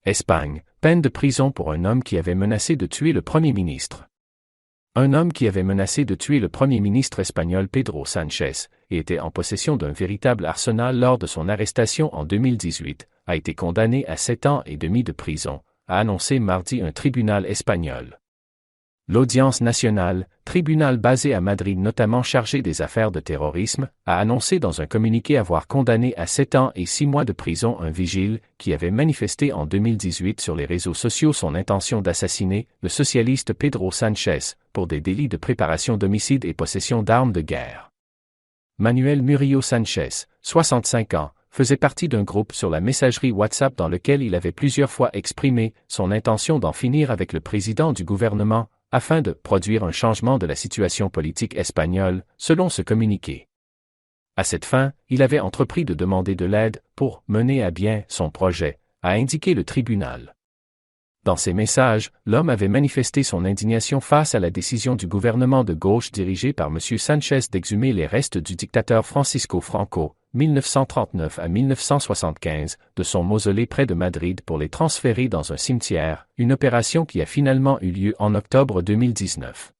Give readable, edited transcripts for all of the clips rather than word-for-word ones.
Espagne, peine de prison pour un homme qui avait menacé de tuer le Premier ministre. Un homme qui avait menacé de tuer le Premier ministre espagnol Pedro Sánchez, et était en possession d'un véritable arsenal lors de son arrestation en 2018, a été condamné à 7 ans et demi de prison, a annoncé mardi un tribunal espagnol. L'Audience nationale, tribunal basé à Madrid notamment chargé des affaires de terrorisme, a annoncé dans un communiqué avoir condamné à 7 ans et 6 mois de prison un vigile qui avait manifesté en 2018 sur les réseaux sociaux son intention d'assassiner le socialiste Pedro Sánchez pour des délits de préparation d'homicide et possession d'armes de guerre. Manuel Murillo Sánchez, 65 ans, faisait partie d'un groupe sur la messagerie WhatsApp dans lequel il avait plusieurs fois exprimé son intention d'en finir avec le président du gouvernement, afin de produire un changement de la situation politique espagnole, selon ce communiqué. À cette fin, il avait entrepris de demander de l'aide pour mener à bien son projet, a indiqué le tribunal. Dans ses messages, l'homme avait manifesté son indignation face à la décision du gouvernement de gauche dirigé par M. Sánchez d'exhumer les restes du dictateur Francisco Franco, 1939 à 1975, de son mausolée près de Madrid pour les transférer dans un cimetière, une opération qui a finalement eu lieu en octobre 2019.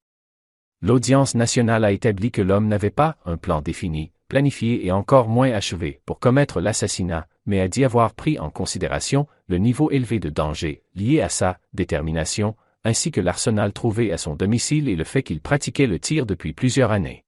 L'Audience nationale a établi que l'homme n'avait pas un plan défini, planifié et encore moins achevé pour commettre l'assassinat, mais a dit avoir pris en considération le niveau élevé de danger lié à sa détermination, ainsi que l'arsenal trouvé à son domicile et le fait qu'il pratiquait le tir depuis plusieurs années.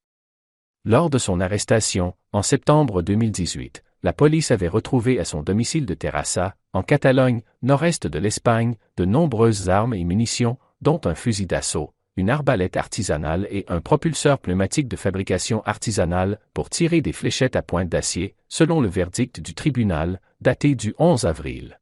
Lors de son arrestation, en septembre 2018, la police avait retrouvé à son domicile de Terrassa, en Catalogne, nord-est de l'Espagne, de nombreuses armes et munitions, dont un fusil d'assaut, une arbalète artisanale et un propulseur pneumatique de fabrication artisanale pour tirer des fléchettes à pointe d'acier, selon le verdict du tribunal, daté du 11 avril.